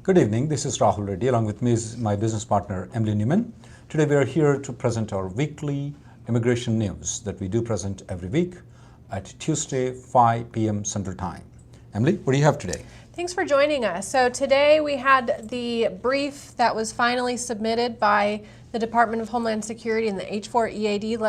Good evening, this is Rahul Reddy. Along with me is my business partner, EAD Neumann. Today we are here to present our weekly immigration news that we do present every week at Tuesday, 5 p.m. Central Time. Emily, what do you have today? Thanks for joining us. So today we had the brief that was finally submitted by the Department of Homeland Security in the H-4 EAD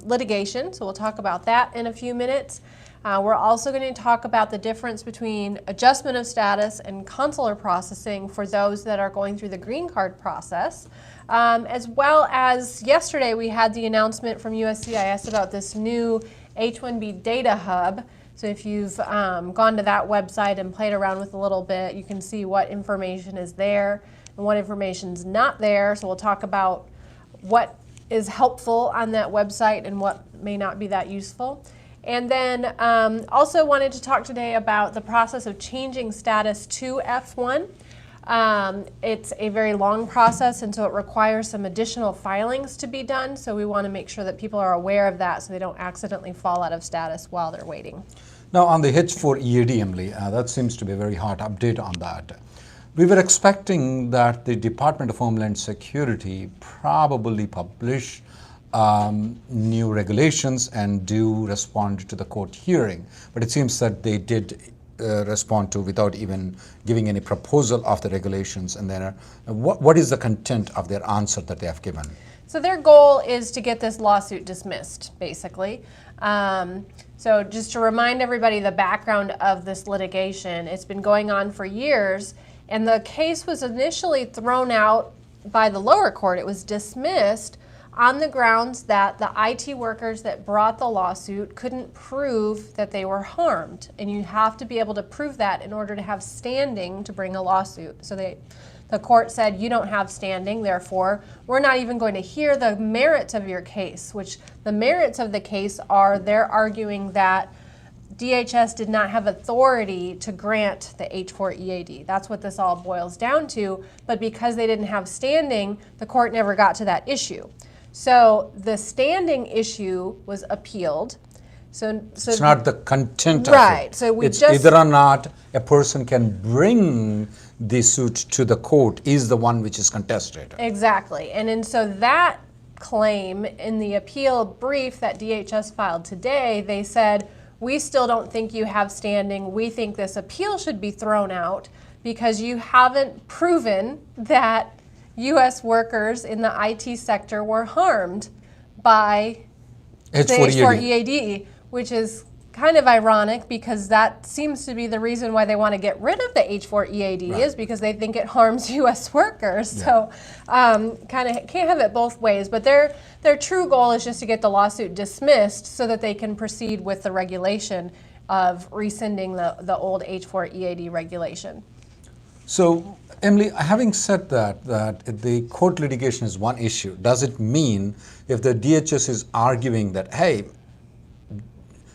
litigation. So we'll talk about that in a few minutes. We're also going to talk about the difference between adjustment of status and consular processing for those that are going through the green card process. As well as yesterday we had the announcement from USCIS about this new H-1B data hub. So if you've gone to that website and played around with a little bit, you can see what information is there and what information is not there. So we'll talk about what is helpful on that website and what may not be that useful. And then also wanted to talk today about the process of changing status to F1. It's a very long process, and so it requires some additional filings to be done. So we want to make sure that people are aware of that so they don't accidentally fall out of status while they're waiting. Now on the H-4 EAD, Emily, that seems to be a very hot update on that. We were expecting that the Department of Homeland Security probably publish new regulations and do respond to the court hearing. But it seems that they did respond to without even giving any proposal of the regulations. And then what is the content of their answer that they have given? So their goal is to get this lawsuit dismissed, basically. So just to remind everybody the background of this litigation, it's been going on for years, and the case was initially thrown out by the lower court. It was dismissed on the grounds that the IT workers that brought the lawsuit couldn't prove that they were harmed. And you have to be able to prove that in order to have standing to bring a lawsuit. So the court said, you don't have standing, therefore, we're not even going to hear the merits of your case, which the merits of the case are they're arguing that DHS did not have authority to grant the H-4 EAD. That's what this all boils down to. But because they didn't have standing, the court never got to that issue. So the standing issue was appealed. So it's not the content of right. it. So we it's just whether or not a person can bring the suit to the court is the one which is contested. Exactly. And so that claim in the appeal brief that DHS filed today, they said, we still don't think you have standing. We think this appeal should be thrown out because you haven't proven that U.S. workers in the IT sector were harmed by the H-4 EAD, which is kind of ironic because that seems to be the reason why they want to get rid of the H-4 EAD is because they think it harms U.S. workers. Yeah. So kind of can't have it both ways. But their true goal is just to get the lawsuit dismissed so that they can proceed with the regulation of rescinding the old H-4 EAD regulation. So, Emily, having said that the court litigation is one issue, does it mean if the DHS is arguing that, hey,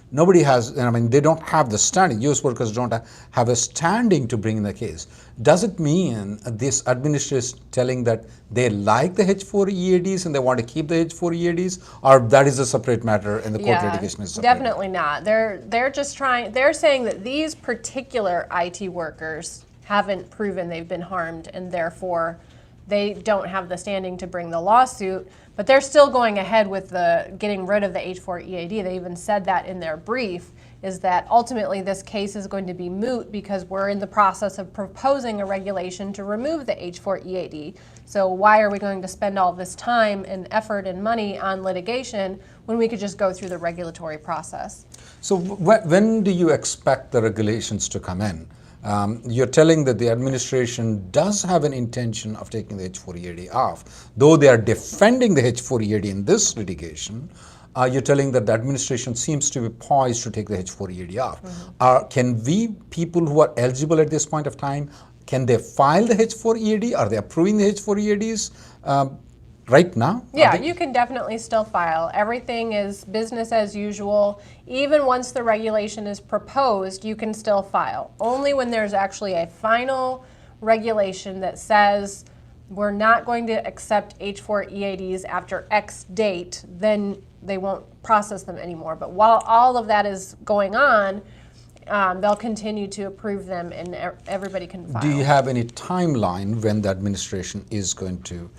nobody has, they don't have the standing, U.S. workers don't have a standing to bring in the case, does it mean this administration is telling that they like the H-4 EADs and they want to keep the H-4 EADs, or that is a separate matter and the court litigation is separate? Definitely not. They're saying that these particular IT workers haven't proven they've been harmed and therefore they don't have the standing to bring the lawsuit, but they're still going ahead with the getting rid of the H-4 EAD. They even said that in their brief, is that ultimately this case is going to be moot because we're in the process of proposing a regulation to remove the H-4 EAD. So why are we going to spend all this time and effort and money on litigation when we could just go through the regulatory process? So when do you expect the regulations to come in? You're telling that the administration does have an intention of taking the H-4 EAD off. Though they are defending the H-4 EAD in this litigation, you're telling that the administration seems to be poised to take the H-4 EAD off. Mm-hmm. Can we, people who are eligible at this point of time, can they file the H-4 EAD? Are they approving the H-4 EADs? Right now? Yeah, you can definitely still file. Everything is business as usual. Even once the regulation is proposed, you can still file. Only when there's actually a final regulation that says we're not going to accept H-4 EADs after X date, then they won't process them anymore. But while all of that is going on, they'll continue to approve them and everybody can file. Do you have any timeline when the administration is going to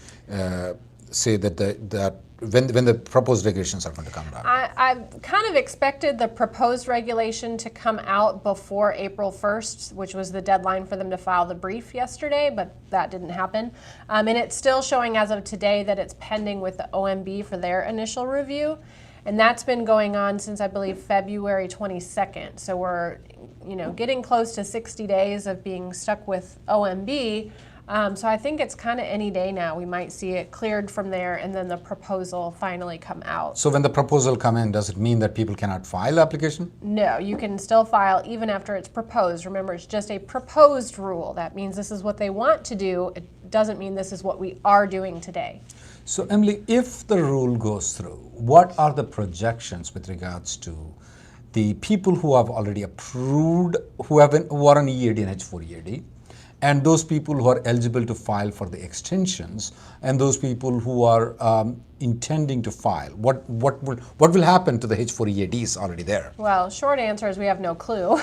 say that when the proposed regulations are going to come down? I kind of expected the proposed regulation to come out before April 1st, which was the deadline for them to file the brief yesterday, but that didn't happen. And it's still showing as of today that it's pending with the OMB for their initial review. And that's been going on since, I believe, February 22nd. So we're, getting close to 60 days of being stuck with OMB. So I think it's kind of any day now. We might see it cleared from there and then the proposal finally come out. So when the proposal come in, does it mean that people cannot file application? No, you can still file even after it's proposed. Remember, it's just a proposed rule. That means this is what they want to do. It doesn't mean this is what we are doing today. So Emily, if the rule goes through, what are the projections with regards to the people who have already approved, who are on EAD and H-4 EAD, and those people who are eligible to file for the extensions, and those people who are intending to file? What will happen to the H-4 EADs already there? Well, short answer is we have no clue.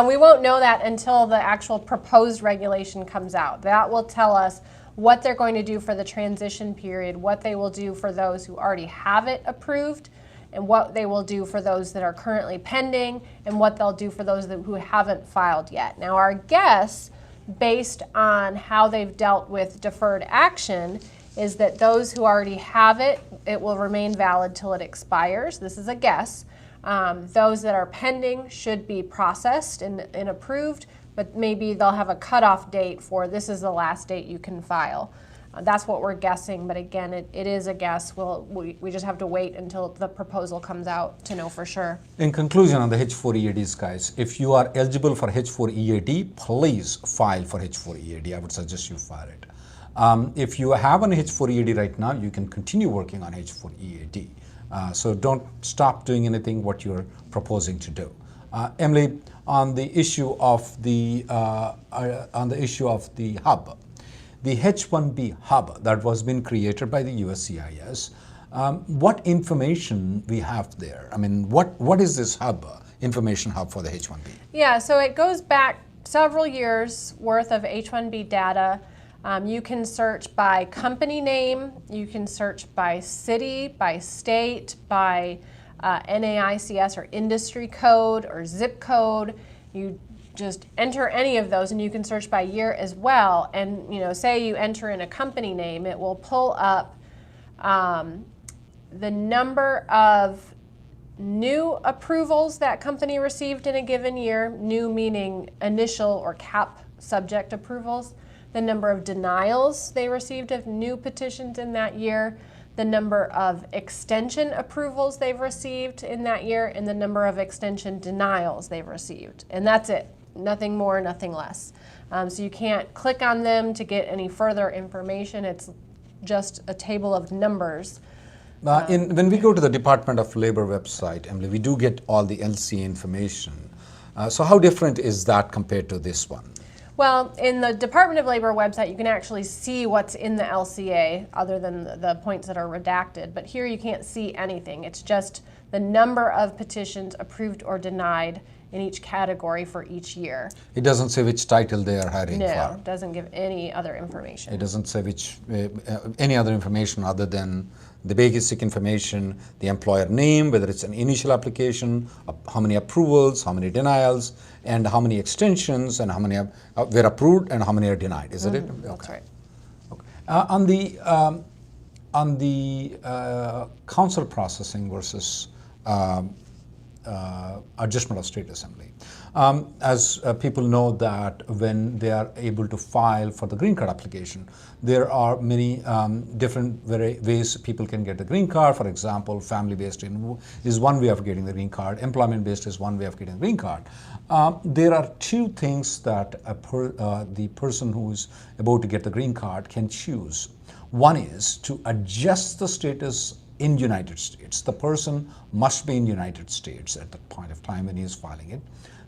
We won't know that until the actual proposed regulation comes out. That will tell us what they're going to do for the transition period, what they will do for those who already have it approved, and what they will do for those that are currently pending, and what they'll do for those who haven't filed yet. Now, our guess, based on how they've dealt with deferred action, is that those who already have it, it will remain valid till it expires. This is a guess. Those that are pending should be processed and approved, but maybe they'll have a cutoff date for this is the last date you can file. That's what we're guessing, but again, it is a guess. We just have to wait until the proposal comes out to know for sure. In conclusion on the H-4 EADs, guys, if you are eligible for H-4 EAD, please file for H-4 EAD. I would suggest you file it. If you have an H-4 EAD right now, you can continue working on H-4 EAD. So don't stop doing anything what you're proposing to do. Emily, on the issue of the hub, the H-1B hub that was been created by the USCIS, what information we have there? I mean, what is this hub, information hub for the H-1B? Yeah, so it goes back several years worth of H-1B data. You can search by company name, you can search by city, by state, by NAICS or industry code or zip code. You just enter any of those and you can search by year as well. And say you enter in a company name, it will pull up the number of new approvals that company received in a given year, new meaning initial or cap subject approvals, the number of denials they received of new petitions in that year, the number of extension approvals they've received in that year, and the number of extension denials they've received. And that's it. Nothing more, nothing less. So you can't click on them to get any further information. It's just a table of numbers. When we go to the Department of Labor website, Emily, we do get all the LCA information. So how different is that compared to this one? Well, in the Department of Labor website, you can actually see what's in the LCA other than the points that are redacted. But here you can't see anything. It's just the number of petitions approved or denied in each category for each year. It doesn't say which title they are hiring for. No, it doesn't give any other information. It doesn't say which any other information other than the basic information, the employer name, whether it's an initial application, how many approvals, how many denials, and how many extensions, and how many were approved and how many are denied. Is it? Okay. That's right. Okay. On the counsel processing versus adjustment of state assembly. As people know that when they are able to file for the green card application, there are many different ways people can get the green card. For example, family-based is one way of getting the green card. Employment-based is one way of getting the green card. There are two things that the person who is about to get the green card can choose. One is to adjust the status in United States. The person must be in United States at the point of time when he is filing it.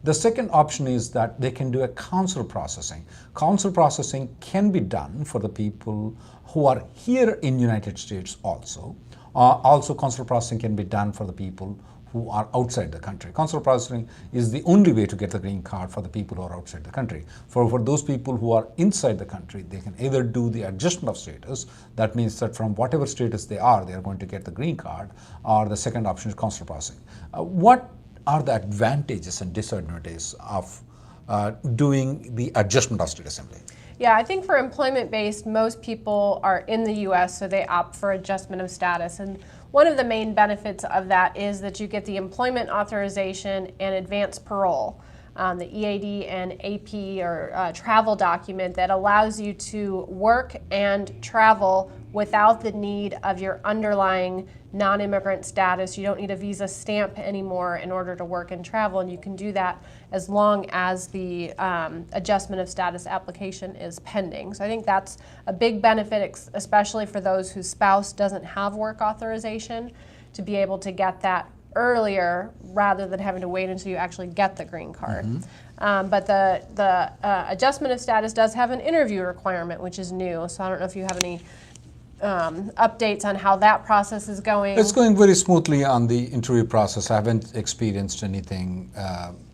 The second option is that they can do a counsel processing. Counsel processing can be done for the people who are here in United States also. Also, counsel processing can be done for the people who are outside the country. Consular processing is the only way to get the green card for the people who are outside the country. For those people who are inside the country, they can either do the adjustment of status. That means that from whatever status they are going to get the green card, or the second option is consular processing. What are the advantages and disadvantages of doing the adjustment of status simply? Yeah, I think for employment-based, most people are in the U.S., so they opt for adjustment of status. And one of the main benefits of that is that you get the employment authorization and advanced parole, the EAD and AP or travel document that allows you to work and travel without the need of your underlying non-immigrant status. You don't need a visa stamp anymore in order to work and travel, and you can do that as long as the adjustment of status application is pending. So I think that's a big benefit, especially for those whose spouse doesn't have work authorization, to be able to get that earlier rather than having to wait until you actually get the green card. But the adjustment of status does have an interview requirement, which is new. So I don't know if you have any updates on how that process is going. It's going very smoothly on the interview process. I haven't experienced anything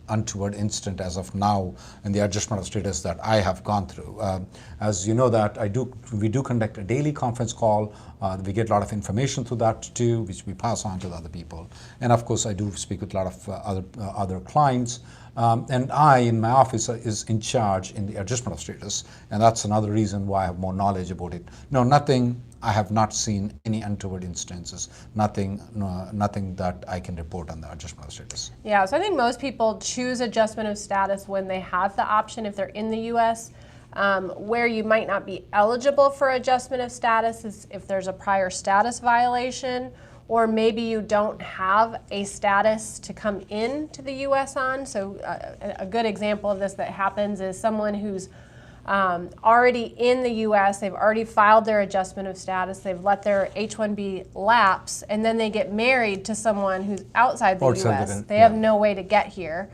untoward incident as of now in the adjustment of status that I have gone through. As you know that we do conduct a daily conference call. We get a lot of information through that too, which we pass on to the other people. And of course, I do speak with a lot of other clients. And I, in my office, is in charge in the adjustment of status. And that's another reason why I have more knowledge about it. No, nothing. I have not seen any untoward instances, nothing that I can report on the adjustment of status. Yeah, so I think most people choose adjustment of status when they have the option if they're in the U.S. Where you might not be eligible for adjustment of status is if there's a prior status violation, or maybe you don't have a status to come in to the U.S. on. So a good example of this that happens is someone who's already in the U.S., they've already filed their adjustment of status, they've let their H-1B lapse, and then they get married to someone who's outside the U.S. They have no way to get here,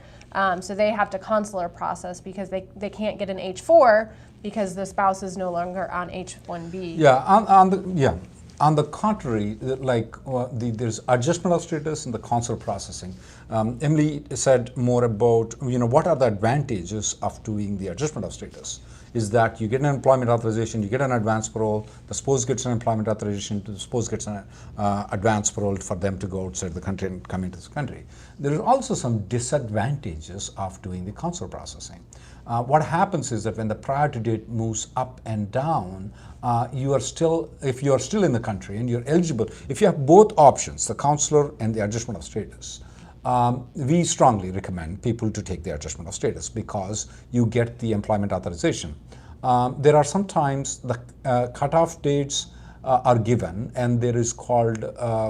so they have to consular process because they can't get an H-4 because the spouse is no longer on H-1B. Yeah, on the contrary, there's adjustment of status and the consular processing. Emily said more about what are the advantages of doing the adjustment of status. Is that you get an employment authorization, you get an advance parole, the spouse gets an employment authorization, the spouse gets an advance parole for them to go outside the country and come into this country. There are also some disadvantages of doing the consular processing. What happens is that when the priority date moves up and down, if you are still in the country and you're eligible, if you have both options, the consular and the adjustment of status, we strongly recommend people to take the adjustment of status because you get the employment authorization. There are sometimes the cutoff dates are given, and there is called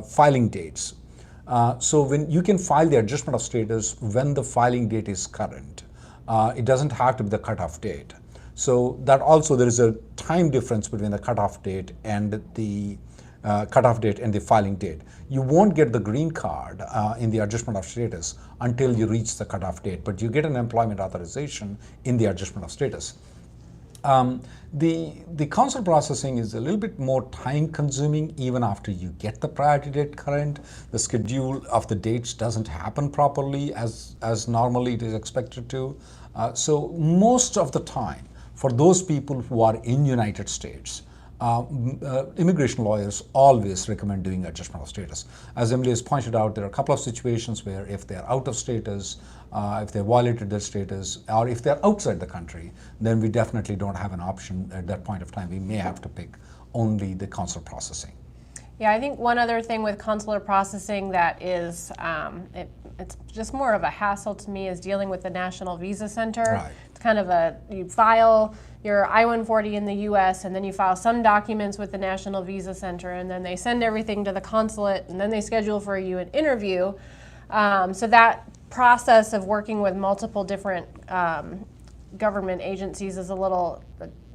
filing dates. So when you can file the adjustment of status when the filing date is current. It doesn't have to be the cutoff date. So that also there is a time difference between the cutoff date and the filing date. You won't get the green card in the adjustment of status until you reach the cutoff date, but you get an employment authorization in the adjustment of status. The consular processing is a little bit more time consuming even after you get the priority date current. The schedule of the dates doesn't happen properly as normally it is expected to. So most of the time, for those people who are in United States, immigration lawyers always recommend doing adjustment of status. As Emily has pointed out, there are a couple of situations where if they're out of status, if they violated their status, or if they're outside the country, then we definitely don't have an option at that point of time. We may have to pick only the consular processing. Yeah, I think one other thing with consular processing that is, it's just more of a hassle to me is dealing with the National Visa Center. Right. It's kind of you file your I-140 in the U.S. and then you file some documents with the National Visa Center and then they send everything to the consulate and then they schedule for you an interview. So that process of working with multiple different government agencies is a little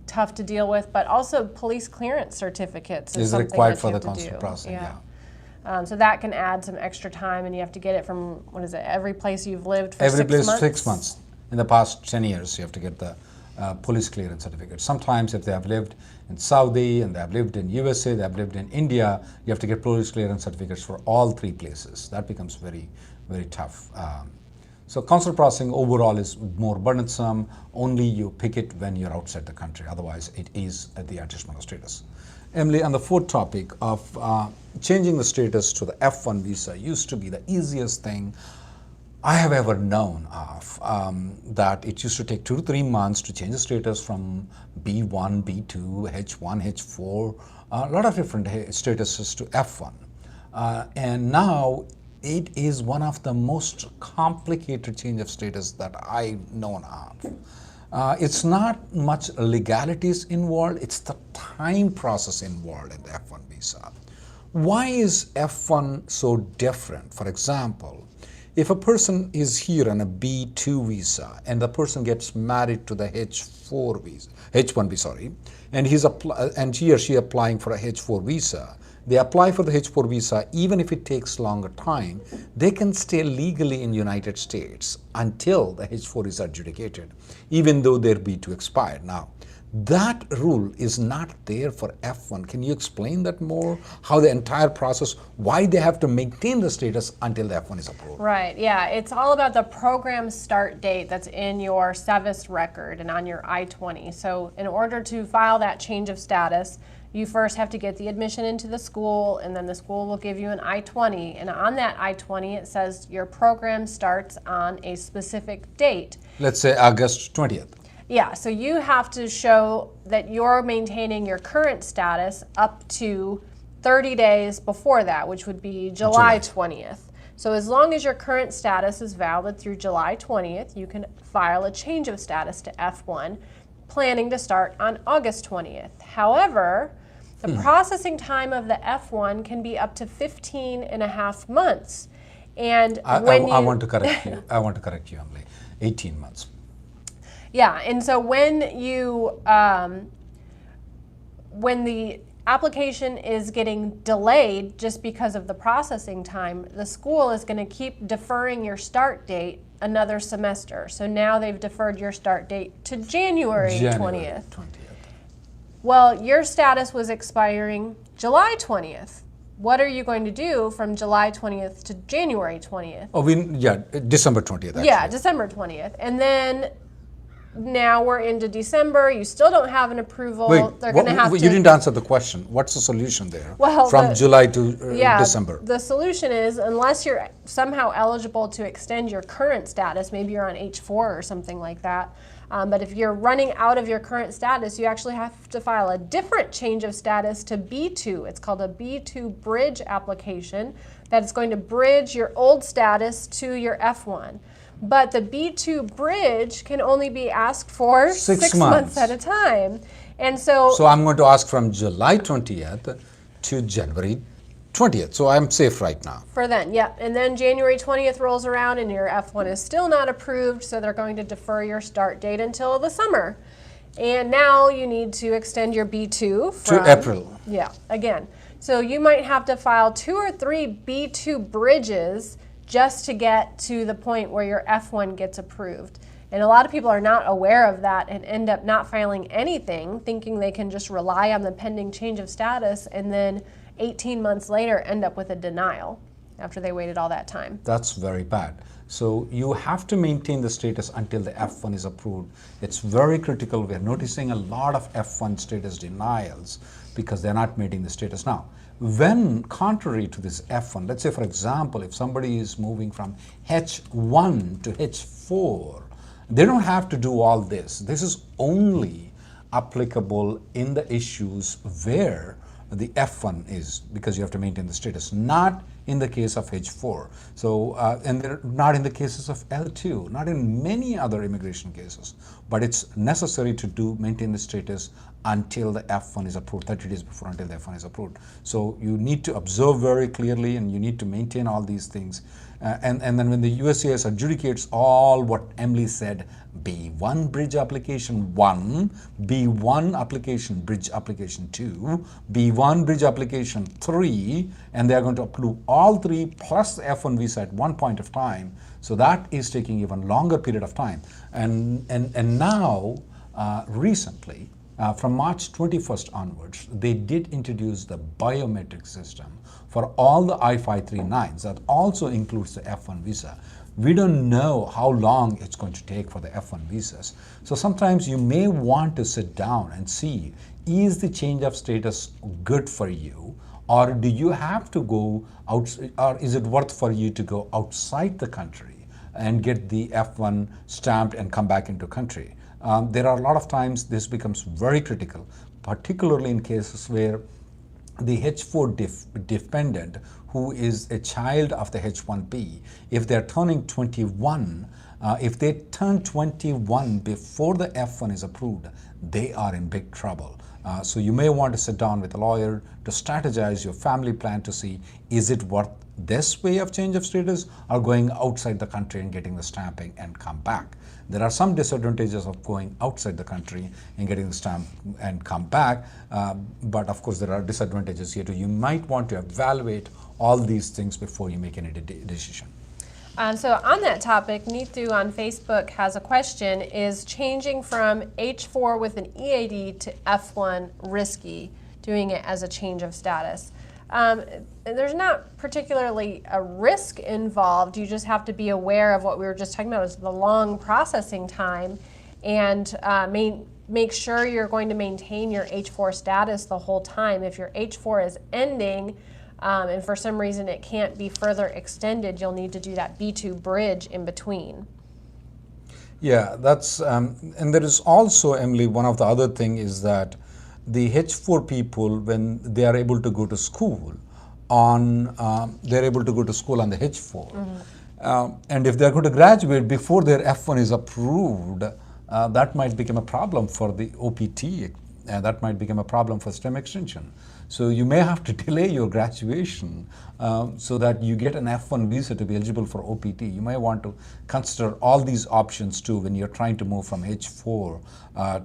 tough to deal with, but also police clearance certificates is something required that for you the have to consular do. processing. Yeah. So that can add some extra time, and you have to get it from, what is it, every place you've lived for every 6 place months? 6 months. In the past 10 years, you have to get the police clearance certificate. Sometimes if they have lived in Saudi and they have lived in USA, they have lived in India, you have to get police clearance certificates for all three places. That becomes very, very tough. So consular processing overall is more burdensome. Only you pick it when you're outside the country. Otherwise, it is at the adjustment of status. Emily, on the fourth topic of changing the status to the F1 visa used to be the easiest thing I have ever known of. That it used to take 2 to 3 months to change the status from B1, B2, H1, H4, a lot of different statuses to F1. And now it is one of the most complicated change of status that I've known of. It's not much legalities involved, it's the time process involved in the F1 visa. Why is F1 so different? For example, if a person is here on a B2 visa and the person gets married to the H4 visa, H1B, sorry, and he or she applying for a H4 visa, they apply for the H4 visa, even if it takes longer time, they can stay legally in United States until the H4 is adjudicated, even though their B2 expired. Now, that rule is not there for F1. Can you explain that more? How the entire process, why they have to maintain the status until the F1 is approved? Right, yeah. It's all about the program start date that's in your SEVIS record and on your I-20. So in order to file that change of status, you first have to get the admission into the school, and then the school will give you an I-20. And on that I-20, it says your program starts on a specific date. Let's say August 20th. Yeah, so you have to show that you're maintaining your current status up to 30 days before that, which would be July 20th. So as long as your current status is valid through July 20th, you can file a change of status to F1, planning to start on August 20th. However, the processing time of the F1 can be up to 15 and a half months. And I want to correct you. I want to correct you, Emily. 18 months. Yeah, and so when you, when the application is getting delayed just because of the processing time, the school is going to keep deferring your start date another semester. So now they've deferred your start date to January 20th. Well, your status was expiring July 20th. What are you going to do from July 20th to January 20th? Oh, December 20th. Actually. Yeah, December 20th. And then now we're into December. You still don't have an approval. Wait, they're going to have to. You didn't answer the question. What's the solution there? Well, from July to December. The solution is, unless you're somehow eligible to extend your current status, maybe you're on H-4 or something like that. But if you're running out of your current status, you actually have to file a different change of status to B2. It's called a B2 bridge application that is going to bridge your old status to your F1. But the B2 bridge can only be asked for 6 months at a time. And so I'm going to ask from July 20th to January 20th. So I'm safe right now. For then, yeah. And then January 20th rolls around and your F1 is still not approved, so they're going to defer your start date until the summer. And now you need to extend your B2 from, to April. Yeah, again. So you might have to file 2 or 3 B2 bridges just to get to the point where your F1 gets approved. And a lot of people are not aware of that and end up not filing anything, thinking they can just rely on the pending change of status, and then 18 months later end up with a denial after they waited all that time. That's very bad. So you have to maintain the status until the F1 is approved. It's very critical. We're noticing a lot of F1 status denials because they're not meeting the status. Now, when contrary to this F1, let's say for example, if somebody is moving from H1 to H4, they don't have to do all this. This is only applicable in the issues where the F1 is, because you have to maintain the status, not in the case of H4. So, and they're not in the cases of L2, not in many other immigration cases, but it's necessary to maintain the status until the F1 is approved, 30 days before until the F1 is approved. So you need to observe very clearly and you need to maintain all these things. And then when the USCIS adjudicates all what Emily said, B1 bridge application 1, B1 application bridge application 2, B1 bridge application 3, and they are going to approve all 3 plus the F1 visa at one point of time. So that is taking even longer period of time. And now recently, from March 21st onwards, they did introduce the biometric system for all the I-539s. That also includes the F1 visa. We don't know how long it's going to take for the F1 visas. So sometimes you may want to sit down and see, is the change of status good for you? Or do you have to go out, or is it worth for you to go outside the country and get the F1 stamped and come back into country? There are a lot of times this becomes very critical, particularly in cases where the H-4 dependent, who is a child of the H-1B, if they're turning 21, if they turn 21 before the F-1 is approved, they are in big trouble. So you may want to sit down with a lawyer to strategize your family plan to see, is it worth this way of change of status or going outside the country and getting the stamping and come back? There are some disadvantages of going outside the country and getting the stamp and come back, but of course there are disadvantages here too. You might want to evaluate all these things before you make any decision. So on that topic, Neetu on Facebook has a question: is changing from H-4 with an EAD to F1 risky, doing it as a change of status? There's not particularly a risk involved. You just have to be aware of what we were just talking about, is the long processing time, and make sure you're going to maintain your H-4 status the whole time. If your H-4 is ending, and for some reason it can't be further extended, you'll need to do that B2 bridge in between. Yeah, that's, and there is also, Emily, one of the other thing is that the H-4 people, when they are able to go to school on, they're able to go to school on the H-4. And if they're going to graduate before their F-1 is approved, that might become a problem for the OPT, that might become a problem for STEM extension. So you may have to delay your graduation so that you get an F1 visa to be eligible for OPT. You may want to consider all these options too when you're trying to move from H-4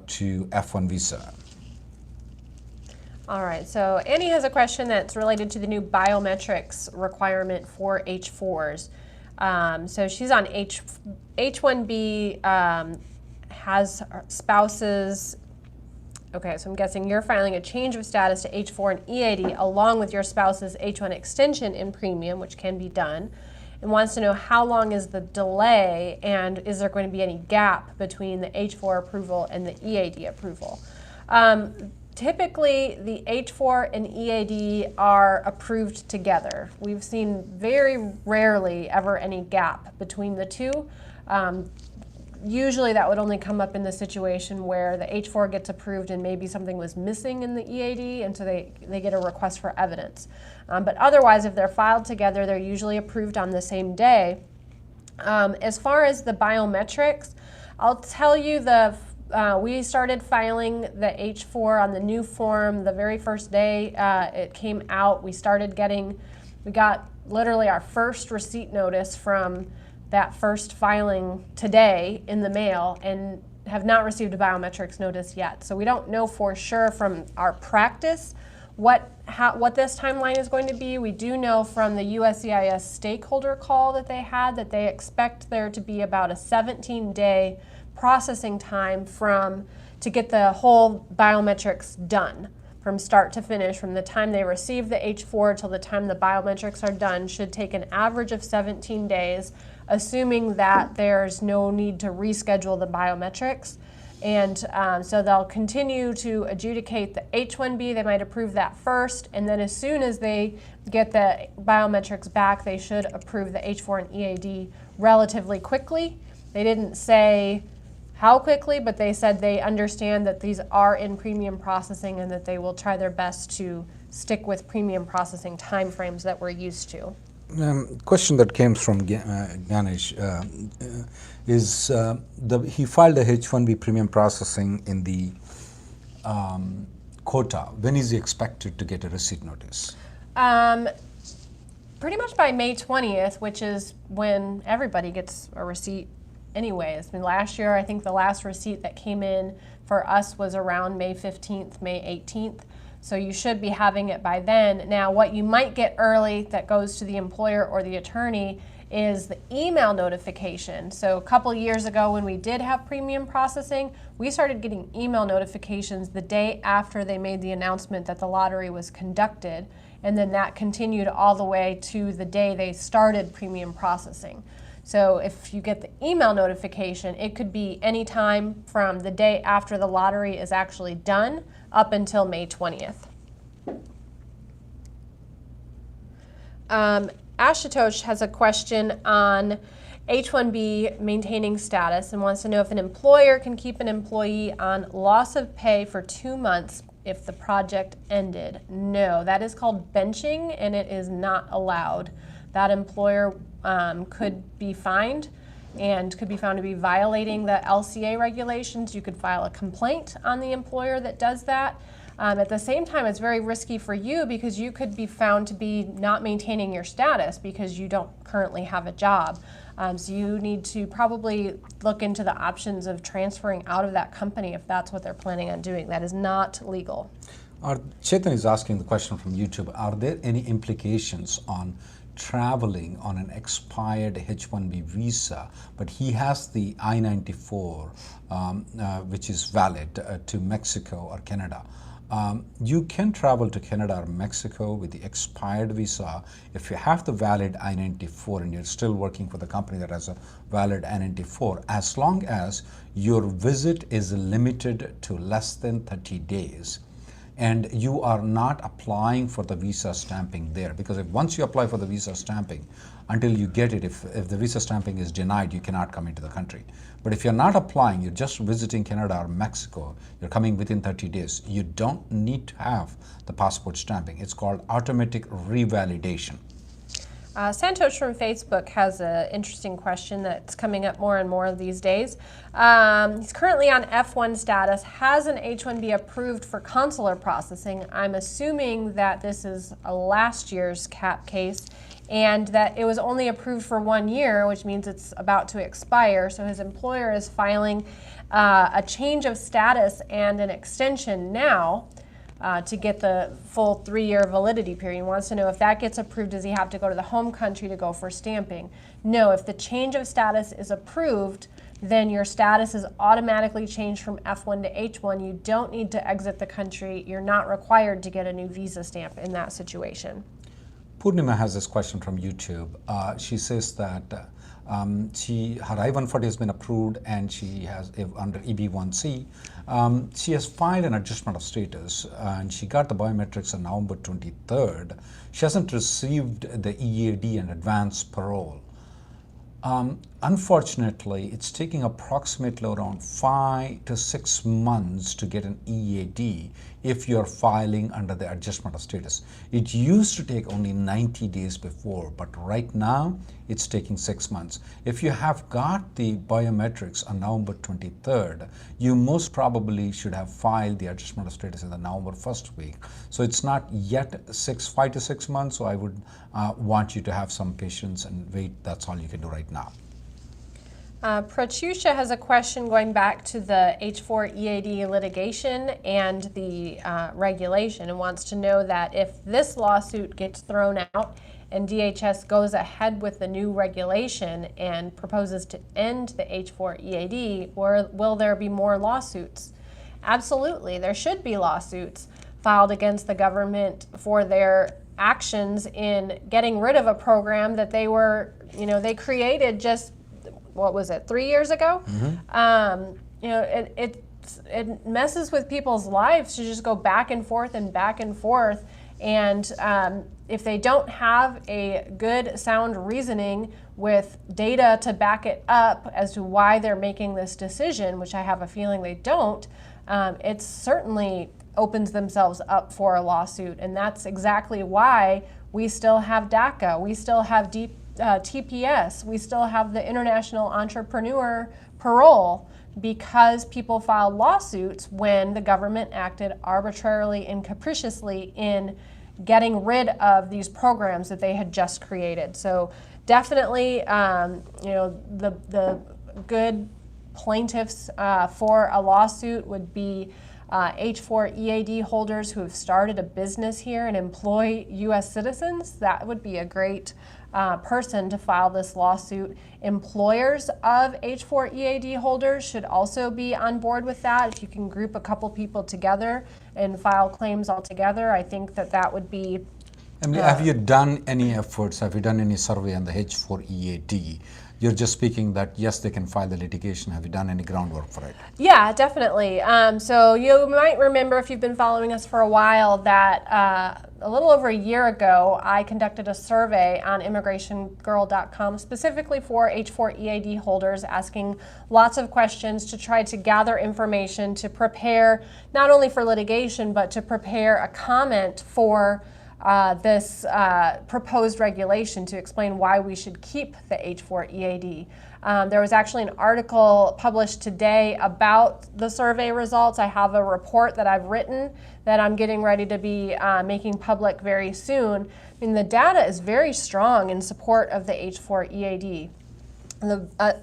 to F1 visa. All right, so Annie has a question that's related to the new biometrics requirement for H-4s. So she's on H-1B, has spouses. Okay, so I'm guessing you're filing a change of status to H-4 and EAD along with your spouse's H-1 extension in premium, which can be done, and wants to know how long is the delay and is there going to be any gap between the H-4 approval and the EAD approval. Typically, the H-4 and EAD are approved together. We've seen very rarely ever any gap between the two. Usually that would only come up in the situation where the H-4 gets approved and maybe something was missing in the EAD, and so they get a request for evidence. But otherwise, if they're filed together, they're usually approved on the same day. As far as the biometrics, I'll tell you we started filing the H-4 on the new form the very first day it came out. We got literally our first receipt notice from that first filing today in the mail and have not received a biometrics notice yet. So we don't know for sure from our practice what this timeline is going to be. We do know from the USCIS stakeholder call that they had that they expect there to be about a 17-day processing time to get the whole biometrics done from start to finish. From the time they receive the H-4 till the time the biometrics are done should take an average of 17 days, assuming that there's no need to reschedule the biometrics. And so they'll continue to adjudicate the H-1B. They might approve that first, and then as soon as they get the biometrics back, they should approve the H-4 and EAD relatively quickly. They didn't say how quickly, but they said they understand that these are in premium processing and that they will try their best to stick with premium processing timeframes that we're used to. Question that came from Ganesh is he filed a H-1B premium processing in the quota. When is he expected to get a receipt notice? Pretty much by May 20th, which is when everybody gets a receipt anyways. I mean, last year, I think the last receipt that came in for us was around May 15th, May 18th. So you should be having it by then. Now, what you might get early that goes to the employer or the attorney is the email notification. So a couple years ago when we did have premium processing, we started getting email notifications the day after they made the announcement that the lottery was conducted, and then that continued all the way to the day they started premium processing. So if you get the email notification, it could be any time from the day after the lottery is actually done up until May 20th. Ashutosh has a question on H-1B maintaining status and wants to know if an employer can keep an employee on loss of pay for 2 months if the project ended. No, that is called benching, and it is not allowed. That employer could be fined and could be found to be violating the LCA regulations. You could file a complaint on the employer that does that. At the same time, it's very risky for you because you could be found to be not maintaining your status because you don't currently have a job. So you need to probably look into the options of transferring out of that company if that's what they're planning on doing. That is not legal. Chetan is asking the question from YouTube, are there any implications on traveling on an expired H-1B visa, but he has the I-94, which is valid to Mexico or Canada? You can travel to Canada or Mexico with the expired visa if you have the valid I-94 and you're still working for the company that has a valid I-94, as long as your visit is limited to less than 30 days. And you are not applying for the visa stamping there, because if once you apply for the visa stamping, until you get it, if the visa stamping is denied, you cannot come into the country. But if you're not applying, you're just visiting Canada or Mexico, you're coming within 30 days, you don't need to have the passport stamping. It's called automatic revalidation. Santosh from Facebook has an interesting question that's coming up more and more these days. He's currently on F1 status, has an H-1B approved for consular processing. I'm assuming that this is a last year's CAP case and that it was only approved for 1 year, which means it's about to expire. So his employer is filing a change of status and an extension now to get the full 3-year validity period. He wants to know if that gets approved, does he have to go to the home country to go for stamping? No, if the change of status is approved, then your status is automatically changed from F1 to H1. You don't need to exit the country. You're not required to get a new visa stamp in that situation. Purnima has this question from YouTube. She says that her I-140 has been approved and she has, under EB1C, she has filed an adjustment of status and she got the biometrics on November 23rd. She hasn't received the EAD and advance parole. Unfortunately, it's taking approximately around 5 to 6 months to get an EAD if you're filing under the adjustment of status. It used to take only 90 days before, but right now it's taking 6 months. If you have got the biometrics on November 23rd, you most probably should have filed the adjustment of status in the November 1st week. So it's not yet 5 to 6 months, so I would want you to have some patience and wait. That's all you can do right now. Pratyusha has a question going back to the H-4 EAD litigation and the regulation, and wants to know that if this lawsuit gets thrown out and DHS goes ahead with the new regulation and proposes to end the H-4 EAD, or will there be more lawsuits? Absolutely, there should be lawsuits filed against the government for their actions in getting rid of a program that they were, they created just, what was it, 3 years ago? Mm-hmm. It messes with people's lives to just go back and forth and back and forth. And if they don't have a good, sound reasoning with data to back it up as to why they're making this decision, which I have a feeling they don't, it certainly opens themselves up for a lawsuit. And that's exactly why we still have DACA, we still have TPS, we still have the International Entrepreneur Parole, because people filed lawsuits when the government acted arbitrarily and capriciously in getting rid of these programs that they had just created. So definitely, the good plaintiffs for a lawsuit would be H-4 EAD holders who have started a business here and employ U.S. citizens. That would be a great person to file this lawsuit. Employers of H-4 EAD holders should also be on board with that. If you can group a couple people together and file claims all together, I think that that would be. Have you done any efforts, have you done any survey on the H-4 EAD? You're just speaking that, yes, they can file the litigation. Have you done any groundwork for it? Yeah, definitely. So you might remember, if you've been following us for a while, that a little over a year ago, I conducted a survey on immigrationgirl.com specifically for H-4 EAD holders, asking lots of questions to try to gather information to prepare not only for litigation, but to prepare a comment for this proposed regulation to explain why we should keep the H-4 EAD. There was actually an article published today about the survey results. I have a report that I've written that I'm getting ready to be making public very soon. I mean, the data is very strong in support of the H-4 EAD.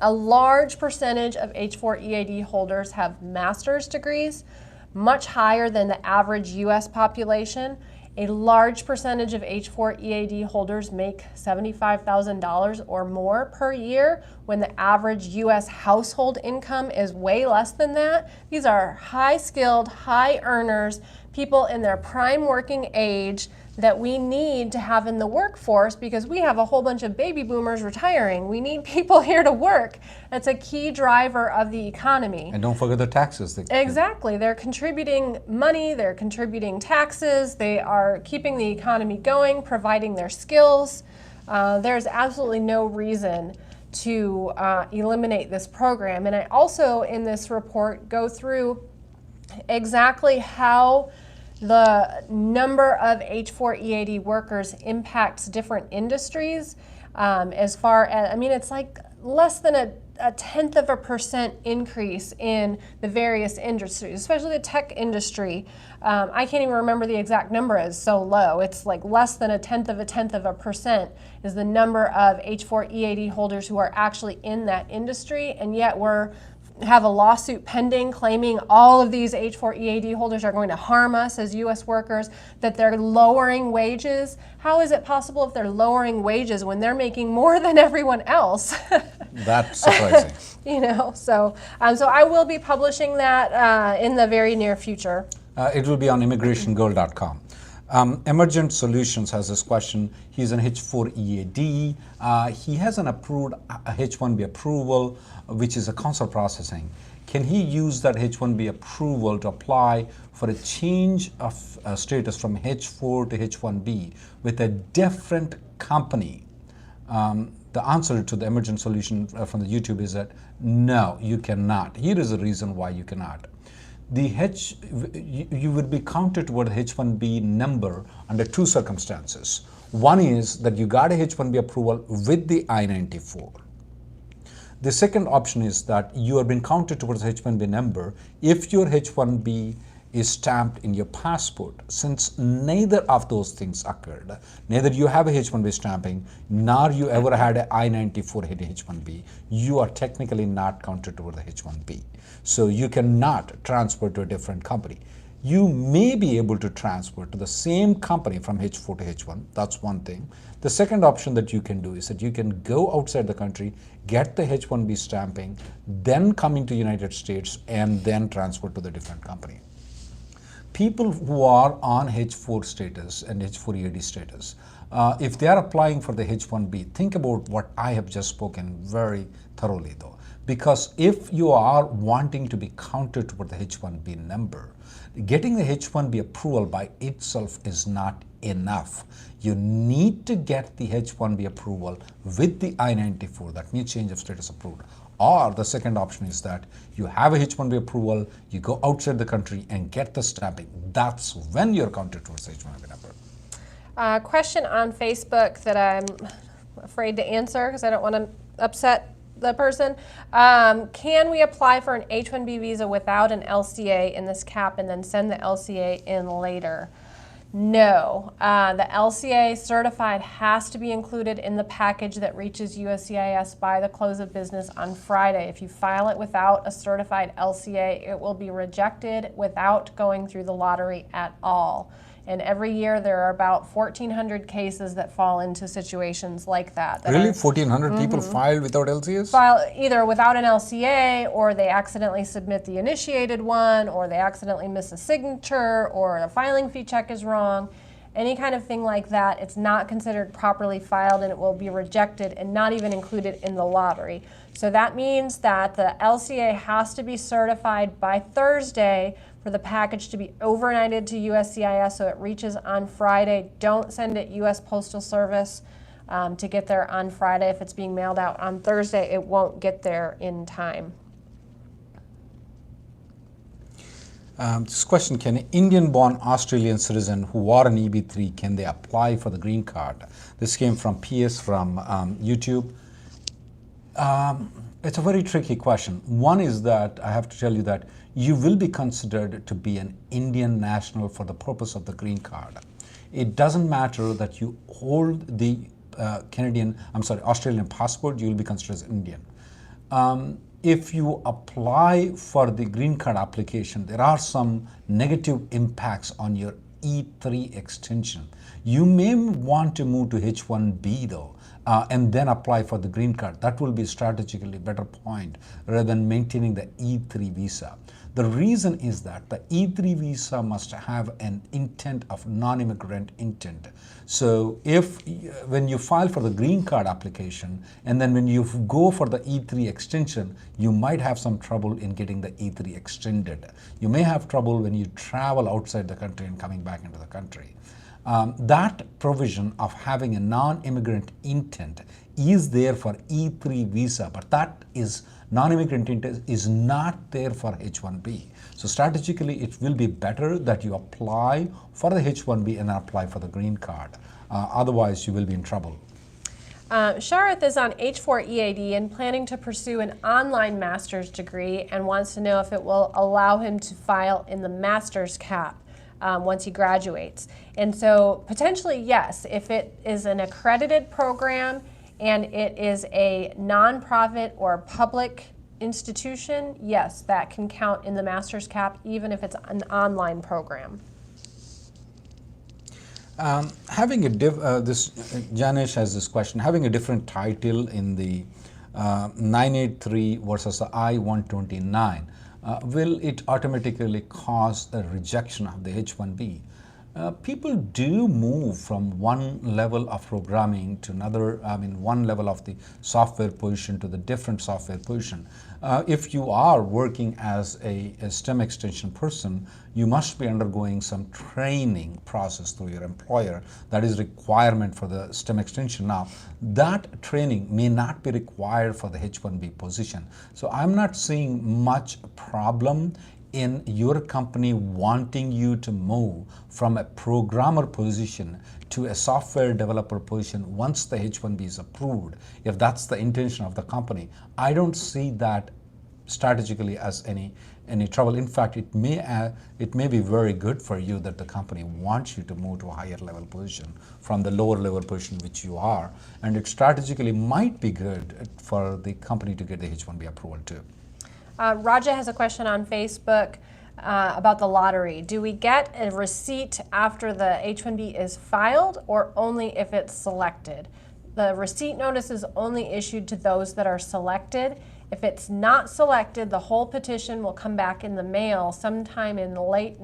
A large percentage of H-4 EAD holders have master's degrees, much higher than the average U.S. population. A large percentage of H-4 EAD holders make $75,000 or more per year, when the average U.S. household income is way less than that. These are high-skilled, high earners, people in their prime working age that we need to have in the workforce, because we have a whole bunch of baby boomers retiring. We need people here to work. That's a key driver of the economy. And don't forget the taxes. Exactly. They're contributing money, they're contributing taxes, they are keeping the economy going, providing their skills. There's absolutely no reason to eliminate this program. And I also, in this report, go through exactly how the number of H-4 EAD workers impacts different industries. As far as, I mean, it's like less than a 0.1% increase in the various industries, especially the tech industry. I can't even remember the exact number, it's so low. It's like less than a tenth of a percent is the number of H-4 EAD holders who are actually in that industry, and yet we're have a lawsuit pending claiming all of these H-4 EAD holders are going to harm us as U.S. workers, that they're lowering wages. How is it possible if they're lowering wages when they're making more than everyone else? That's surprising. You know, so I will be publishing that in the very near future. It will be on immigrationgirl.com. Emergent Solutions has this question. He's an H-4 EAD. He has an approved H-1B approval, which is a consular processing. Can he use that H-1B approval to apply for a change of status from H-4 to H-1B with a different company? The answer to the Emergent Solution from the YouTube is that no, you cannot. Here is the reason why you cannot. You would be counted toward the H-1B number under two circumstances. One is that you got a H-1B approval with the I-94. The second option is that you have been counted towards the H-1B number if your H-1B is stamped in your passport. Since neither of those things occurred, neither you have a H-1B stamping, nor you ever had an I-94 H-1B, you are technically not counted toward the H-1B. So you cannot transfer to a different company. You may be able to transfer to the same company from H-4 to H-1. That's one thing. The second option that you can do is that you can go outside the country, get the H-1B stamping, then come into the United States, and then transfer to the different company. People who are on H-4 status and H-4 EAD status, if they are applying for the H-1B, think about what I have just spoken very thoroughly though. Because if you are wanting to be counted toward the H-1B number, getting the H-1B approval by itself is not enough. You need to get the H-1B approval with the I-94, that means change of status approved. Or the second option is that you have a H-1B approval, you go outside the country and get the stamping. That's when you're counted towards the H-1B number. Question on Facebook that I'm afraid to answer because I don't want to upset the person. Can we apply for an H-1B visa without an LCA in this cap and then send the LCA in later? No. The LCA certified has to be included in the package that reaches USCIS by the close of business on Friday. If you file it without a certified LCA, it will be rejected without going through the lottery at all. And every year there are about 1,400 cases that fall into situations like that. Really? 1,400 people filed without LCS? File either without an LCA, or they accidentally submit the initiated one, or they accidentally miss a signature, or the filing fee check is wrong. Any kind of thing like that, it's not considered properly filed and it will be rejected and not even included in the lottery. So that means that the LCA has to be certified by Thursday for the package to be overnighted to USCIS so it reaches on Friday. Don't send it US Postal Service to get there on Friday. If it's being mailed out on Thursday, it won't get there in time. This question, can an Indian-born Australian citizen who are an EB3, can they apply for the green card? This came from PS from YouTube. It's a very tricky question. One is that I have to tell you that you will be considered to be an Indian national for the purpose of the green card. It doesn't matter that you hold the Australian passport, you will be considered as Indian. If you apply for the green card application, there are some negative impacts on your E3 extension. You may want to move to H1B though, and then apply for the green card. That will be a strategically better point rather than maintaining the E3 visa. The reason is that the E3 visa must have an intent of non-immigrant intent. So when you file for the green card application and then when you go for the E3 extension, you might have some trouble in getting the E3 extended. You may have trouble when you travel outside the country and coming back into the country. That provision of having a non-immigrant intent is there for E3 visa, but that is non-immigrant intent is not there for H1B. So strategically, it will be better that you apply for the H1B and apply for the green card. Otherwise, you will be in trouble. Sharith is on H-4 EAD and planning to pursue an online master's degree and wants to know if it will allow him to file in the master's cap once he graduates. And so potentially, yes, if it is an accredited program and it is a nonprofit or public institution, yes, that can count in the master's cap even if it's an online program. Janish has this question, having a different title in the 983 versus the I-129, will it automatically cause a rejection of the H-1B? People do move from one level of programming to another, one level of the software position to the different software position. If you are working as a STEM extension person, you must be undergoing some training process through your employer. That is requirement for the STEM extension. Now, that training may not be required for the H-1B position. So I'm not seeing much problem in your company wanting you to move from a programmer position to a software developer position once the H-1B is approved. If that's the intention of the company, I don't see that strategically as any trouble. In fact, it may be very good for you that the company wants you to move to a higher level position from the lower level position which you are, and it strategically might be good for the company to get the H-1B approval too. Raja has a question on Facebook about the lottery. Do we get a receipt after the H-1B is filed or only if it's selected? The receipt notice is only issued to those that are selected. If it's not selected, the whole petition will come back in the mail sometime in late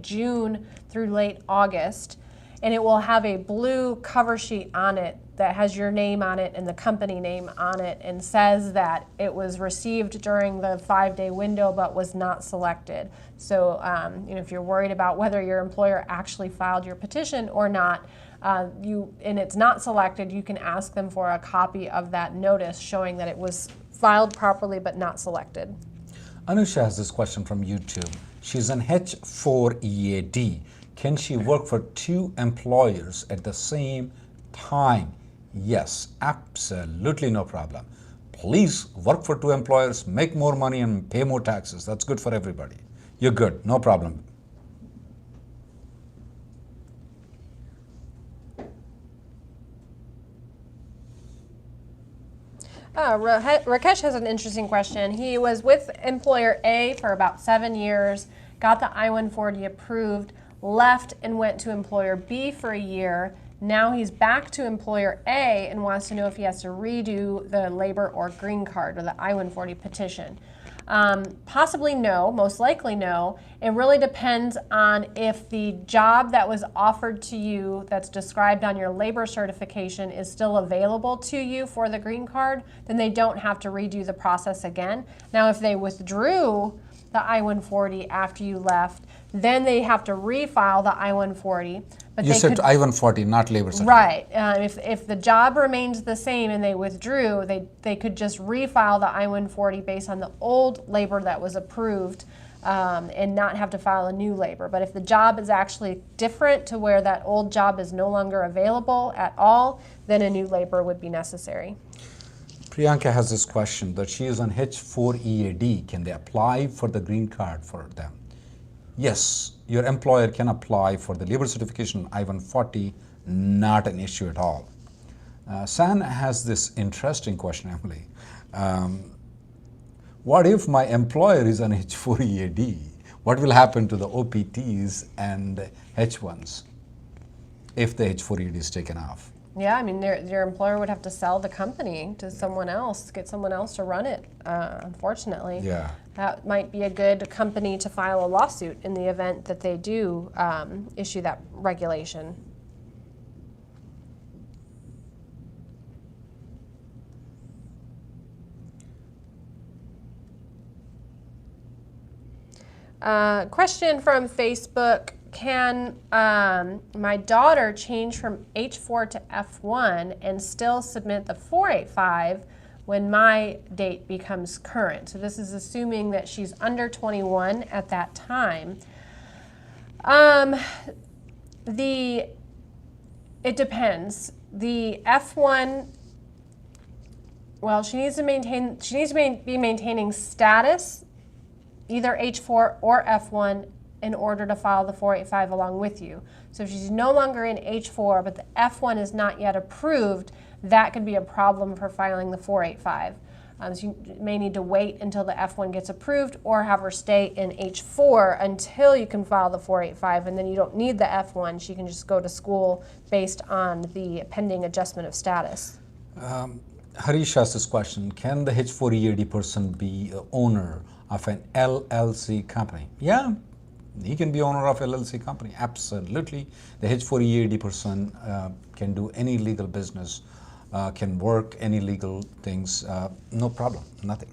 June through late August. And it will have a blue cover sheet on it that has your name on it and the company name on it and says that it was received during the 5-day window but was not selected. So if you're worried about whether your employer actually filed your petition or not, and it's not selected, you can ask them for a copy of that notice showing that it was filed properly but not selected. Anusha has this question from YouTube. She's an H-4 EAD. Can she work for 2 employers at the same time? Yes, absolutely no problem. Please work for 2 employers, make more money and pay more taxes. That's good for everybody. You're good, no problem. Rakesh has an interesting question. He was with employer A for about 7 years, got the I-140 approved, left and went to employer B for a year. Now he's back to employer A and wants to know if he has to redo the labor or green card or the I-140 petition. Possibly no, most likely no. It really depends on if the job that was offered to you that's described on your labor certification is still available to you for the green card, then they don't have to redo the process again. Now, if they withdrew the I-140 after you left, then they have to refile the I-140. But you said I-140, not labor certificate. Right. If the job remains the same and they withdrew, they could just refile the I-140 based on the old labor that was approved and not have to file a new labor. But if the job is actually different to where that old job is no longer available at all, then a new labor would be necessary. Priyanka has this question that she is on H-4 EAD. Can they apply for the green card for them? Yes, your employer can apply for the labor certification I-140, not an issue at all. San has this interesting question, Emily. What if my employer is on H-4 EAD? What will happen to the OPTs and H-1s if the H-4 EAD is taken off? Yeah, I mean, your employer would have to sell the company to someone else, get someone else to run it, unfortunately. Yeah. That might be a good company to file a lawsuit in the event that they do issue that regulation. Question from Facebook. Can my daughter change from H-4 to F-1 and still submit the 485 when my date becomes current? So this is assuming that she's under 21 at that time. It depends. The F-1, well, she needs to be maintaining status, either H-4 or F-1, in order to file the 485 along with you. So if she's no longer in H-4, but the F-1 is not yet approved, that could be a problem for filing the 485. So you may need to wait until the F-1 gets approved or have her stay in H-4 until you can file the 485, and then you don't need the F-1. She can just go to school based on the pending adjustment of status. Harish asked this question, can the H-4 EAD person be owner of an LLC company? Yeah. He can be owner of LLC company, absolutely. The H-4 EAD person can do any legal business, can work any legal things, no problem, nothing.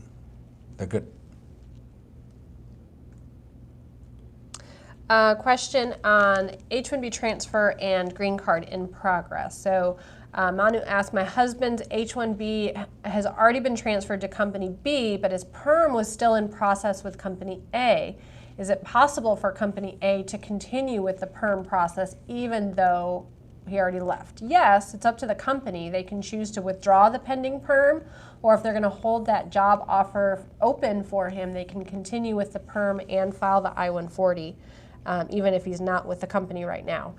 They're good. Question on H-1B transfer and green card in progress. So Manu asked, my husband's H-1B has already been transferred to company B, but his perm was still in process with company A. Is it possible for company A to continue with the perm process even though he already left? Yes, it's up to the company. They can choose to withdraw the pending perm, or if they're going to hold that job offer open for him, they can continue with the perm and file the I-140, even if he's not with the company right now.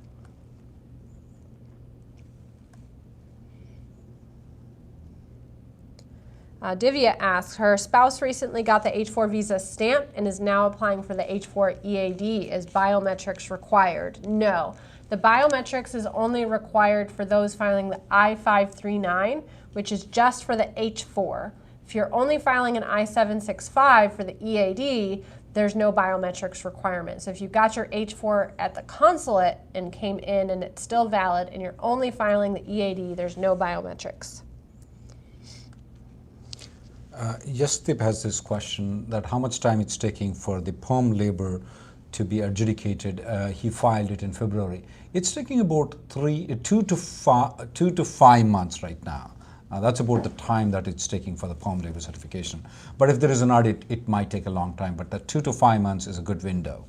Divya asks, her spouse recently got the H-4 visa stamp and is now applying for the H-4 EAD. Is biometrics required? No. The biometrics is only required for those filing the I-539, which is just for the H-4. If you're only filing an I-765 for the EAD, there's no biometrics requirement. So if you got your H-4 at the consulate and came in and it's still valid and you're only filing the EAD, there's no biometrics. Yastip has this question that how much time it's taking for the perm labor to be adjudicated. He filed it in February. It's taking about 2 to 5 months right now. That's about the time that it's taking for the perm labor certification. But if there is an audit, it might take a long time, but the 2 to 5 months is a good window.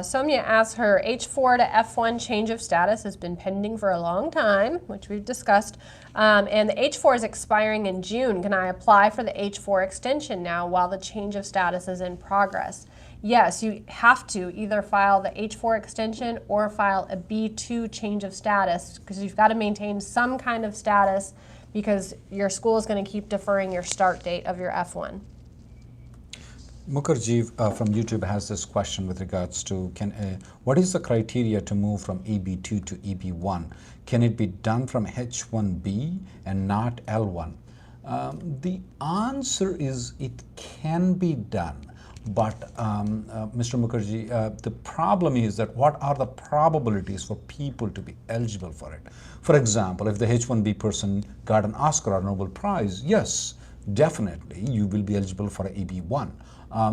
Sonia asks, her H-4 to F-1 change of status has been pending for a long time, which we've discussed, and the H-4 is expiring in June. Can I apply for the H-4 extension now while the change of status is in progress? Yes, you have to either file the H-4 extension or file a B-2 change of status, because you've got to maintain some kind of status because your school is going to keep deferring your start date of your F-1. Mukherjee from YouTube has this question with regards to what is the criteria to move from EB2 to EB1? Can it be done from H1B and not L1? The answer is it can be done, but Mr. Mukherjee, the problem is that what are the probabilities for people to be eligible for it? For example, if the H1B person got an Oscar or Nobel Prize, yes, definitely you will be eligible for a EB1.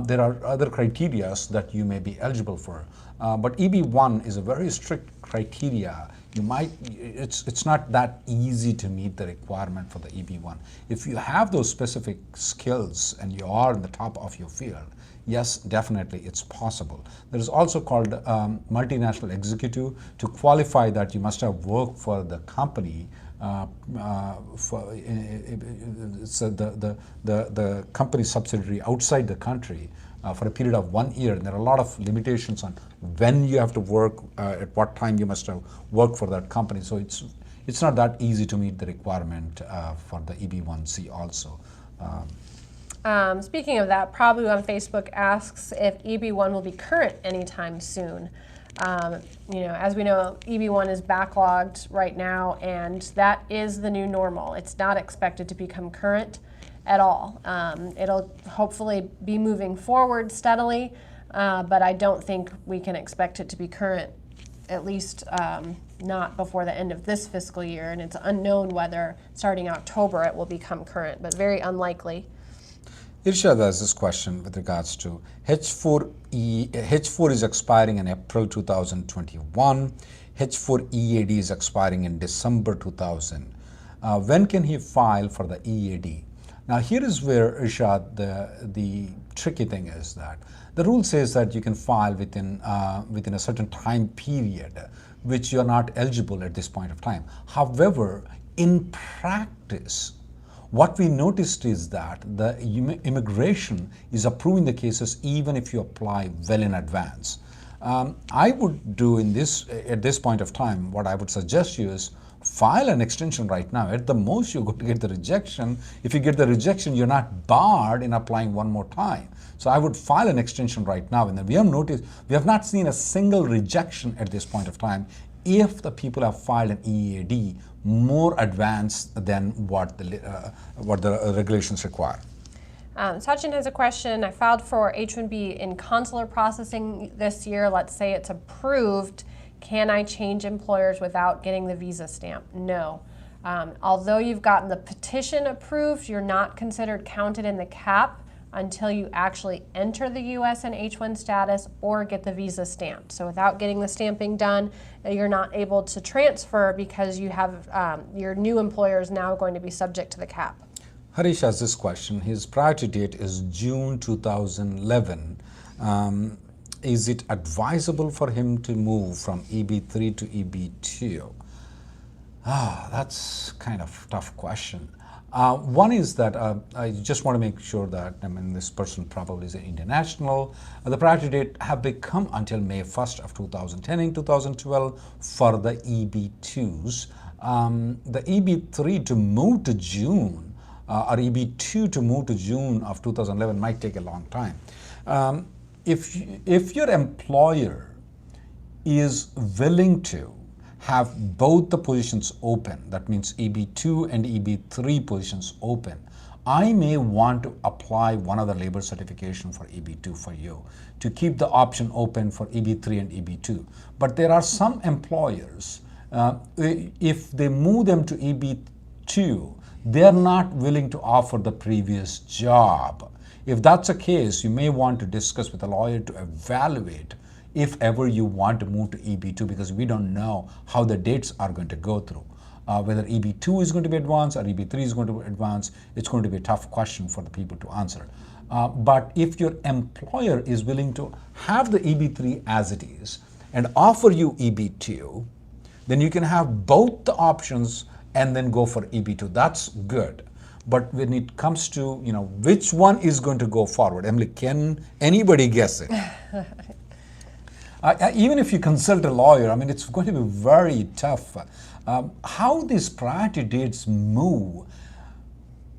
There are other criteria that you may be eligible for, but EB1 is a very strict criteria. It's not that easy to meet the requirement for the EB1. If you have those specific skills and you are in the top of your field, yes, definitely it's possible. There is also called Multinational Executive. To qualify that, you must have worked for the company. It's the company subsidiary outside the country for a period of 1 year. And there are a lot of limitations on when you have to work, at what time you must have worked for that company. So it's not that easy to meet the requirement for the EB1C also. Speaking of that, probably on Facebook asks if EB1 will be current anytime soon. As we know, EB1 is backlogged right now, and that is the new normal. It's not expected to become current at all. It'll hopefully be moving forward steadily, but I don't think we can expect it to be current, at least not before the end of this fiscal year, and it's unknown whether starting October it will become current, but very unlikely. Irshad has this question with regards to H4 is expiring in April 2021. H4 EAD is expiring in December 2000. When can he file for the EAD? Now here is where, Irshad, the tricky thing is that the rule says that you can file within a certain time period, which you are not eligible at this point of time. However, in practice, what we noticed is that the immigration is approving the cases even if you apply well in advance. I would do at this point of time, what I would suggest you is file an extension right now. At the most, you're going to get the rejection. If you get the rejection, you're not barred in applying one more time. So I would file an extension right now. And then we have not seen a single rejection at this point of time if the people have filed an EAD more advanced than what the regulations require. Sachin has a question. I filed for H-1B in consular processing this year. Let's say it's approved. Can I change employers without getting the visa stamp? No. Although you've gotten the petition approved, you're not considered counted in the cap until you actually enter the U.S. in H-1 status or get the visa stamped. So without getting the stamping done, you're not able to transfer because you have your new employer is now going to be subject to the cap. Harish has this question. His priority date is June 2011. Is it advisable for him to move from EB3 to EB2? That's kind of a tough question. One is that I just want to make sure that, this person probably is an international. The priority date have become until May 1st of 2010 and 2012 for the EB2s. The EB3 to move to June or EB2 to move to June of 2011 might take a long time. If your employer is willing to have both the positions open, that means EB2 and EB3 positions open, I may want to apply one other labor certification for EB2 for you to keep the option open for EB3 and EB2. But there are some employers, if they move them to EB2, they're not willing to offer the previous job. If that's the case, you may want to discuss with a lawyer to evaluate if ever you want to move to EB2, because we don't know how the dates are going to go through. Whether EB2 is going to be advanced or EB3 is going to be advanced, it's going to be a tough question for the people to answer. But if your employer is willing to have the EB3 as it is and offer you EB2, then you can have both the options and then go for EB2. That's good. But when it comes to, which one is going to go forward, Emily, can anybody guess it? Even if you consult a lawyer, it's going to be very tough. How these priority dates move,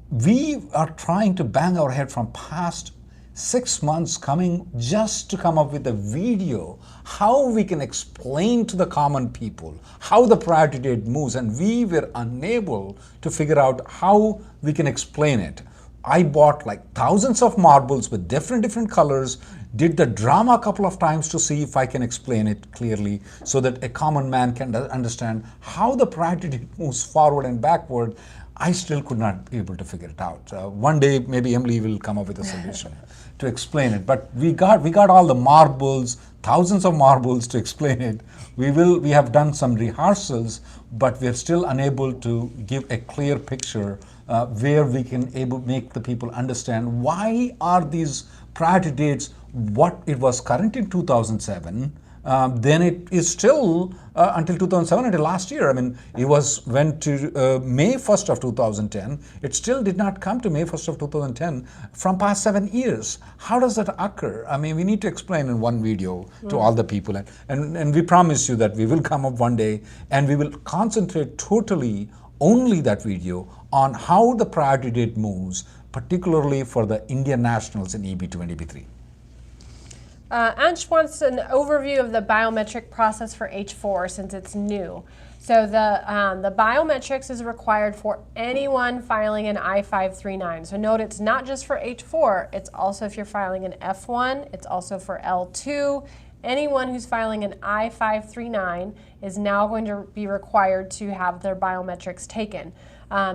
we are trying to bang our head from past 6 months coming just to come up with a video how we can explain to the common people how the priority date moves, and we were unable to figure out how we can explain it. I bought like thousands of marbles with different colors, did the drama a couple of times to see if I can explain it clearly so that a common man can understand how the priority date moves forward and backward. I still could not be able to figure it out. One day maybe Emily will come up with a solution to explain it. But we got all the marbles, thousands of marbles to explain it. We have done some rehearsals, but we're still unable to give a clear picture where we can make the people understand why are these priority dates what it was current in 2007. Then it is still until 2007, until last year. I mean, it went to May 1st of 2010. It still did not come to May 1st of 2010 from past 7 years. How does that occur? I mean, we need to explain in one video to all the people. And we promise you that we will come up one day and we will concentrate totally only that video on how the priority date moves, particularly for the Indian nationals in EB2 and EB3. Ansh wants an overview of the biometric process for H-4 since it's new. So the biometrics is required for anyone filing an I-539. So note it's not just for H-4, it's also if you're filing an F-1, it's also for L-2. Anyone who's filing an I-539 is now going to be required to have their biometrics taken.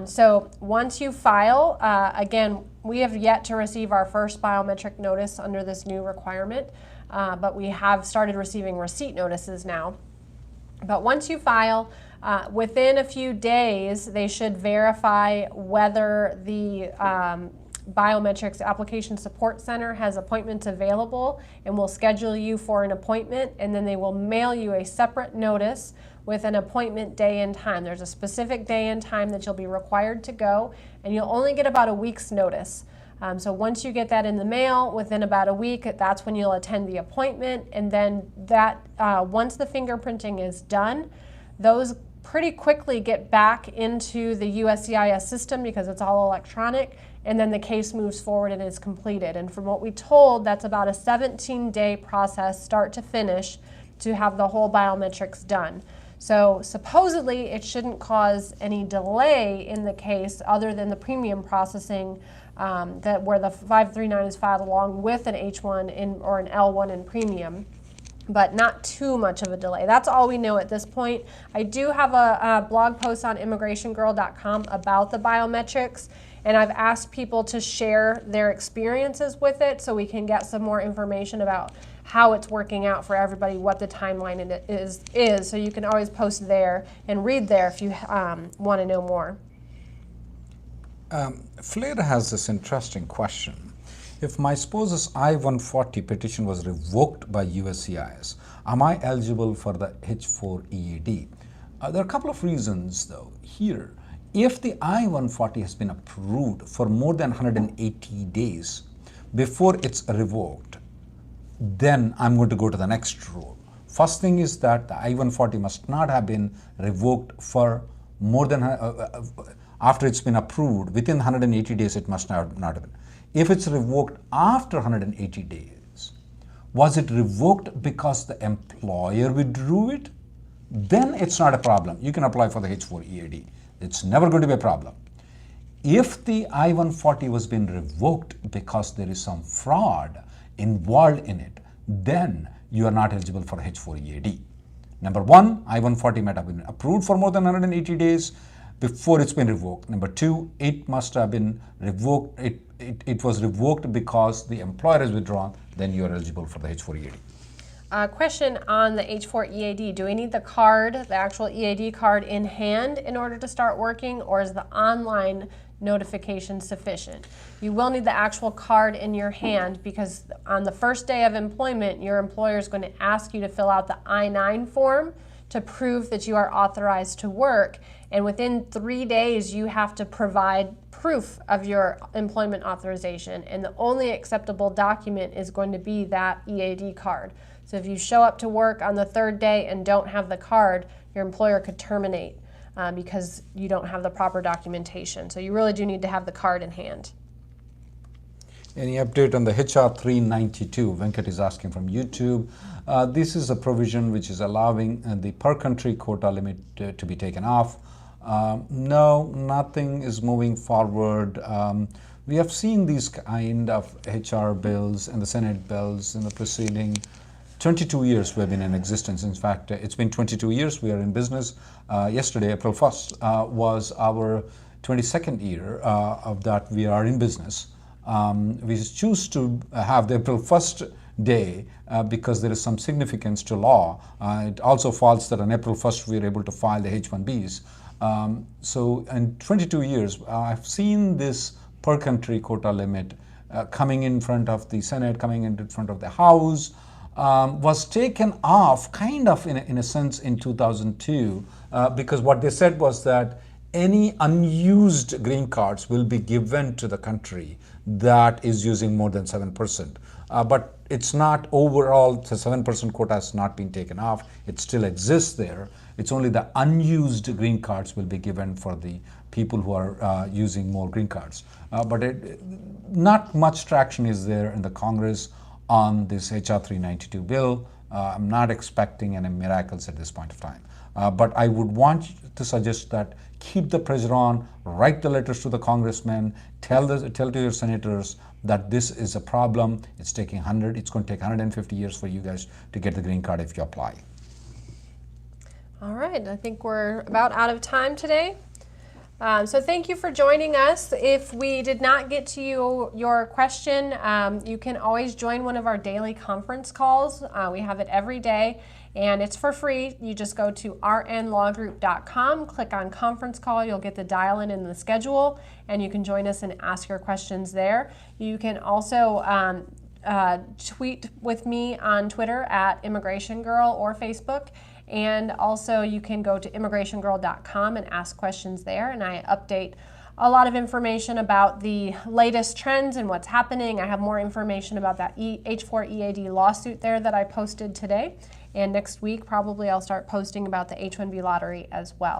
So once you file, again, we have yet to receive our first biometric notice under this new requirement, but we have started receiving receipt notices now. But once you file, within a few days, they should verify whether the Biometrics Application Support Center has appointments available, and will schedule you for an appointment, and then they will mail you a separate notice with an appointment day and time. There's a specific day and time that you'll be required to go, and you'll only get about a week's notice. So once you get that in the mail, within about a week, that's when you'll attend the appointment, and then that once the fingerprinting is done, those pretty quickly get back into the USCIS system because it's all electronic, and then the case moves forward and is completed. And from what we told, that's about a 17-day process, start to finish, to have the whole biometrics done. So supposedly it shouldn't cause any delay in the case other than the premium processing where the 539 is filed along with an H1 or an L1 in premium, but not too much of a delay. That's all we know at this point. I do have a blog post on immigrationgirl.com about the biometrics, and I've asked people to share their experiences with it so we can get some more information about how it's working out for everybody, what the timeline is. So you can always post there and read there if you want to know more. Flair has this interesting question. If my spouse's I-140 petition was revoked by USCIS, am I eligible for the H-4 EAD? There are a couple of reasons though here. If the I-140 has been approved for more than 180 days before it's revoked, then I'm going to go to the next rule. First thing is that the I-140 must not have been revoked for more than, after it's been approved, within 180 days it must not have been. If it's revoked after 180 days, was it revoked because the employer withdrew it? Then it's not a problem. You can apply for the H-4 EAD. It's never going to be a problem. If the I-140 was being revoked because there is some fraud involved in it, then you are not eligible for H-4 EAD. Number one, I-140 might have been approved for more than 180 days before it's been revoked. Number two, it must have been revoked. It was revoked because the employer has withdrawn, then you are eligible for the H-4 EAD. Question on the H-4 EAD. Do we need the card, the actual EAD card in hand in order to start working, or is the online notification sufficient? You will need the actual card in your hand because on the first day of employment, your employer is going to ask you to fill out the I-9 form to prove that you are authorized to work. And within 3 days, you have to provide proof of your employment authorization. And the only acceptable document is going to be that EAD card. So if you show up to work on the third day and don't have the card, your employer could terminate because you don't have the proper documentation. So you really do need to have the card in hand. Any update on the HR 392? Venkat is asking from YouTube. This is a provision which is allowing the per country quota limit to be taken off. No, nothing is moving forward. We have seen these kind of HR bills and the Senate bills in the preceding 22 years we have been in existence. In fact, it's been 22 years we are in business. Yesterday, April 1st, was our 22nd year of that we are in business. We choose to have the April 1st day because there is some significance to law. It also falls that on April 1st we are able to file the H-1Bs. So in 22 years, I've seen this per country quota limit coming in front of the Senate, coming in front of the House. Was taken off kind of in a sense in 2002 because what they said was that any unused green cards will be given to the country that is using more than 7%. But it's not overall, the 7% quota has not been taken off. It still exists there. It's only the unused green cards will be given for the people who are using more green cards. But not much traction is there in the Congress on this HR 392 bill. I'm not expecting any miracles at this point of time. But I would want to suggest that keep the pressure on, write the letters to the congressmen, tell to your senators that this is a problem. It's going to take 150 years for you guys to get the green card if you apply. All right, I think we're about out of time today. So thank you for joining us. If we did not get to your question, you can always join one of our daily conference calls. We have it every day, and it's for free. You just go to rnlawgroup.com, click on conference call. You'll get the dial-in and the schedule, and you can join us and ask your questions there. You can also tweet with me on Twitter at Immigration Girl or Facebook. And also you can go to immigrationgirl.com and ask questions there, and I update a lot of information about the latest trends and what's happening. I have more information about that H-4 EAD lawsuit there that I posted today, and next week probably I'll start posting about the H-1B lottery as well.